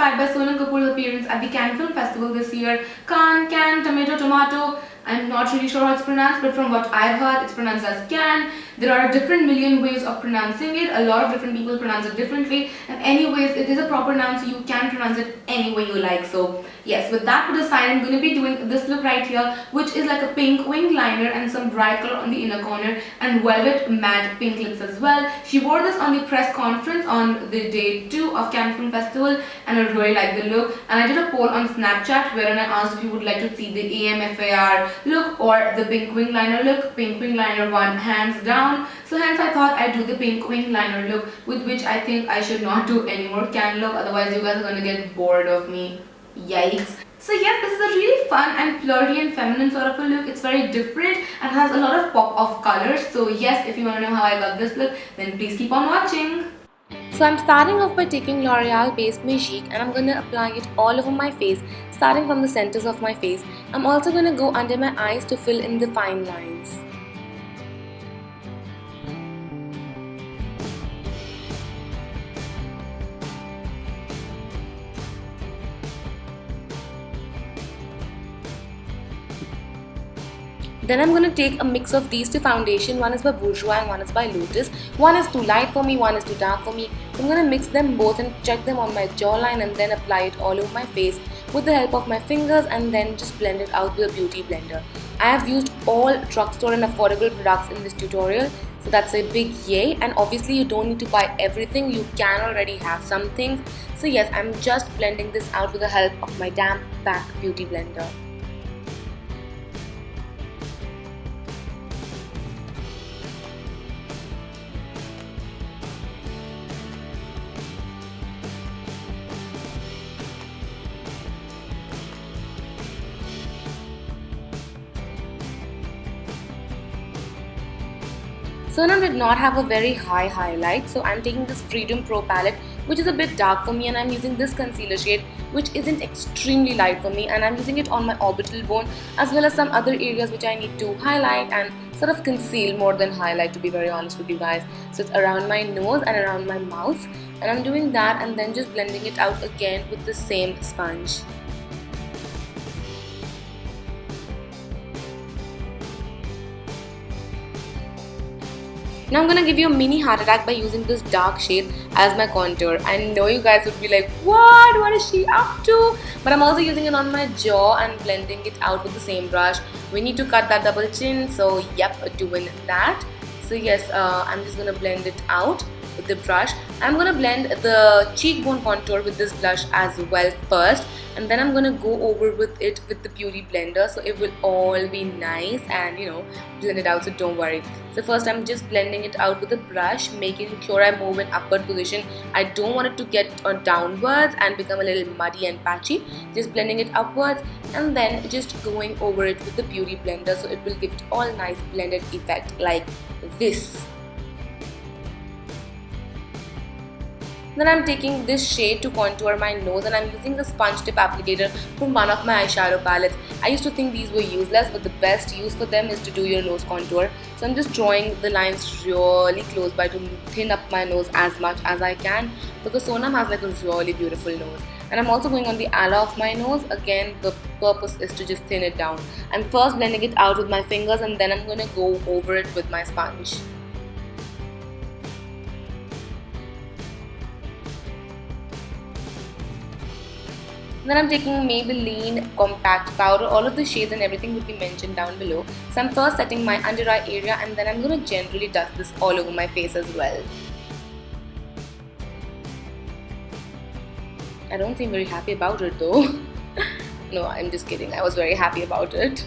inspired by Sonam Kapoor's appearance at the Cannes Film Festival this year. Cannes, tomato, tomato. I'm not really sure how it's pronounced, but from what I've heard, it's pronounced as can. There are different million ways of pronouncing it. A lot of different people pronounce it differently. And anyways, it is a proper noun, so you can pronounce it any way you like. So yes, with that put aside, I'm going to be doing this look right here, which is like a pink winged liner and some bright color on the inner corner and velvet matte pink lips as well. She wore this on the press conference on the day 2 of Cannes Film Festival, and I really like the look. And I did a poll on Snapchat wherein I asked if you would like to see the AMFAR look or the pink wing liner look. Pink wing liner won hands down, so hence I thought I'd do the pink wing liner look, with which I think I should not do any more can look, otherwise you guys are gonna get bored of me. Yikes. So yes, this is a really fun and flirty and feminine sort of a look. It's very different and has a lot of pop of colors. So yes, if you want to know how I got this look, then please keep on watching. So I'm starting off by taking L'Oreal based Magique, and I'm going to apply it all over my face, starting from the centers of my face. I'm also going to go under my eyes to fill in the fine lines. Then I'm going to take a mix of these two foundation. One is by Bourjouis and one is by Lotus. One is too light for me, one is too dark for me. So I'm going to mix them both and check them on my jawline and then apply it all over my face with the help of my fingers, and then just blend it out with a beauty blender. I have used all drugstore and affordable products in this tutorial, so that's a big yay. And obviously you don't need to buy everything, you can already have some things. So yes, I'm just blending this out with the help of my damp back beauty blender. Sonam did not have a very high highlight, so I'm taking this Freedom Pro palette, which is a bit dark for me, and I'm using this concealer shade, which isn't extremely light for me, and I'm using it on my orbital bone as well as some other areas which I need to highlight and sort of conceal more than highlight, to be very honest with you guys. So it's around my nose and around my mouth, and I'm doing that and then just blending it out again with the same sponge. Now I'm gonna give you a mini heart attack by using this dark shade as my contour. I know you guys would be like, what is she up to? But I'm also using it on my jaw and blending it out with the same brush. We need to cut that double chin, so yep, doing that. So yes, I'm just gonna blend it out with the brush. I'm gonna blend the cheekbone contour with this blush as well first, and then I'm gonna go over with it with the beauty blender, so it will all be nice and blend it out, so don't worry. So first I'm just blending it out with the brush, making sure I move in upward position. I don't want it to get downwards and become a little muddy and patchy. Just blending it upwards and then just going over it with the beauty blender, so it will give it all nice blended effect like this. Then I'm taking this shade to contour my nose, and I'm using the sponge tip applicator from one of my eyeshadow palettes. I used to think these were useless, but the best use for them is to do your nose contour. So I'm just drawing the lines really close by to thin up my nose as much as I can, because Sonam has like a really beautiful nose. And I'm also going on the ala of my nose. Again, the purpose is to just thin it down. I'm first blending it out with my fingers, and then I'm going to go over it with my sponge. Then I'm taking Maybelline compact powder. All of the shades and everything will be mentioned down below. So I'm first setting my under eye area, and then I'm going to generally dust this all over my face as well. I don't seem very happy about it though. No, I'm just kidding. I was very happy about it.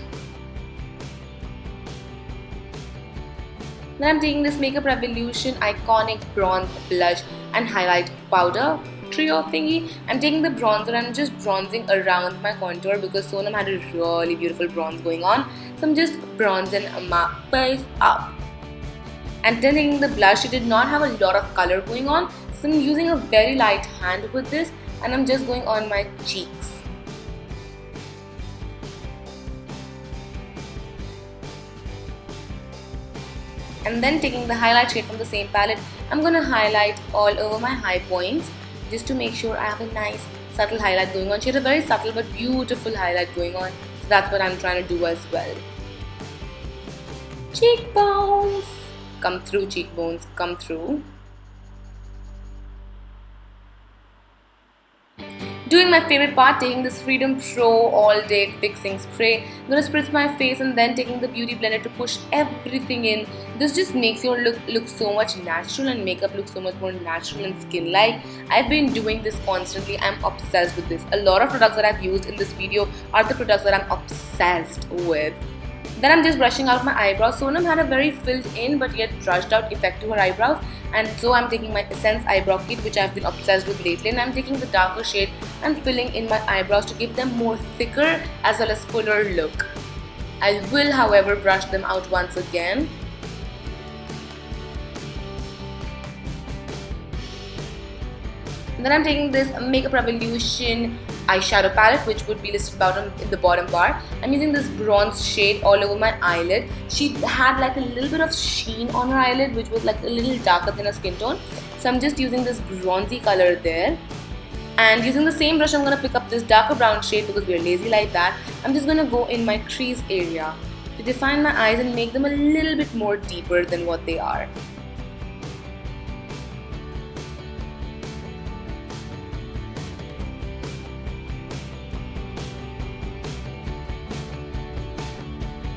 Then I'm taking this Makeup Revolution Iconic Bronze Blush and Highlight Powder trio thingy. I'm taking the bronzer and just bronzing around my contour because Sonam had a really beautiful bronze going on. So I'm just bronzing my face up. And then taking the blush, it did not have a lot of color going on. So I'm using a very light hand with this, and I'm just going on my cheeks. And then taking the highlight shade from the same palette, I'm going to highlight all over my high points just to make sure I have a nice subtle highlight going on. She had a very subtle but beautiful highlight going on. So that's what I'm trying to do as well. Cheekbones. Come through, cheekbones. Come through. Doing my favorite part, taking this Freedom Pro All Day Fixing Spray. I'm going to spritz my face and then taking the Beauty Blender to push everything in. This just makes your look so much natural and makeup look so much more natural and skin-like. I've been doing this constantly. I'm obsessed with this. A lot of products that I've used in this video are the products that I'm obsessed with. Then I'm just brushing out my eyebrows. Sonam had a very filled in but yet brushed out effect to her eyebrows, and so I'm taking my Essence eyebrow kit, which I've been obsessed with lately, and I'm taking the darker shade and filling in my eyebrows to give them more thicker as well as fuller look. I will, however, brush them out once again. And then I'm taking this Makeup Revolution eyeshadow palette, which would be listed in the bottom bar. I'm using this bronze shade all over my eyelid. She had like a little bit of sheen on her eyelid, which was like a little darker than her skin tone. So I'm just using this bronzy color there. And using the same brush, I'm going to pick up this darker brown shade because we're lazy like that. I'm just going to go in my crease area to define my eyes and make them a little bit more deeper than what they are.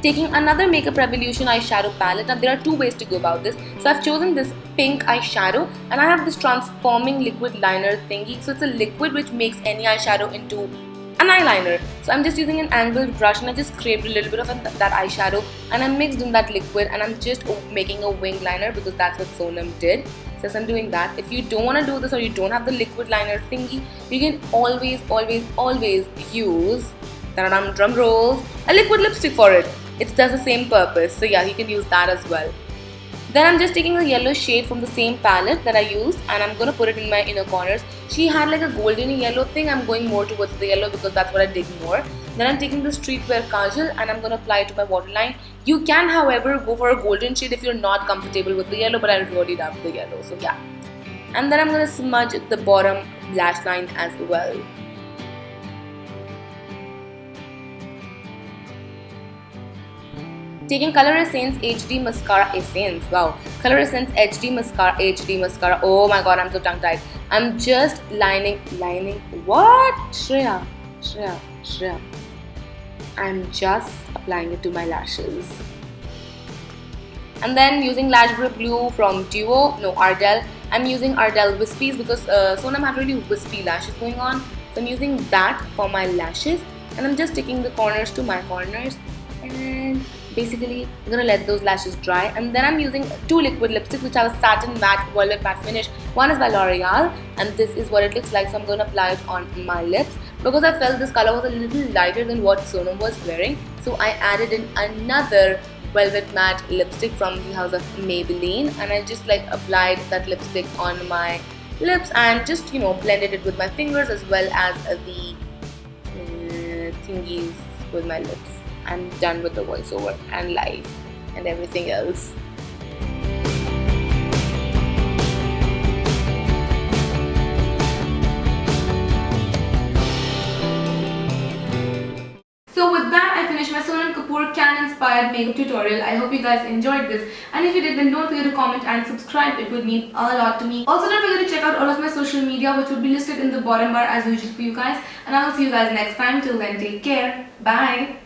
Taking another Makeup Revolution eyeshadow palette. Now there are two ways to go about this. So I've chosen this pink eyeshadow and I have this transforming liquid liner thingy. So it's a liquid which makes any eyeshadow into an eyeliner. So I'm just using an angled brush and I just scraped a little bit of that eyeshadow and I mixed in that liquid and I'm just making a wing liner because that's what Sonam did. So I'm doing that. If you don't want to do this or you don't have the liquid liner thingy, you can always use, drum rolls, a liquid lipstick for it. It does the same purpose, so yeah, you can use that as well. Then I'm just taking the yellow shade from the same palette that I used and I'm going to put it in my inner corners. She had like a golden yellow thing. I'm going more towards the yellow because that's what I dig more. Then I'm taking the Streetwear Kajal and I'm going to apply it to my waterline. You can, however, go for a golden shade if you're not comfortable with the yellow, but I really love the yellow, so yeah. And then I'm going to smudge the bottom lash line as well. Taking Coloressence HD Mascara Essence. Wow. Coloressence HD Mascara. Oh my god, I'm so tongue tied. I'm just lining. What? Shreya. I'm just applying it to my lashes. And then using lash grip glue from Ardell. I'm using Ardell Wispies because Sonam had really wispy lashes going on. So I'm using that for my lashes. And I'm just taking the corners to my corners. And basically, I'm going to let those lashes dry. And then I'm using two liquid lipsticks which have a satin matte, velvet matte finish. One is by Loreal and this is what it looks like. So I'm going to apply it on my lips. Because I felt this color was a little lighter than what Sonam was wearing. So I added in another velvet matte lipstick from the house of Maybelline. And I just like applied that lipstick on my lips and just, blended it with my fingers as well as the thingies with my lips. I'm done with the voiceover and live and everything else. So with that, I finished my Sonam Kapoor Cannes inspired makeup tutorial. I hope you guys enjoyed this, and if you did, then don't forget to comment and subscribe. It would mean a lot to me. Also, don't forget to check out all of my social media, which will be listed in the bottom bar as usual for you guys, and I will see you guys next time. Till then, take care. Bye.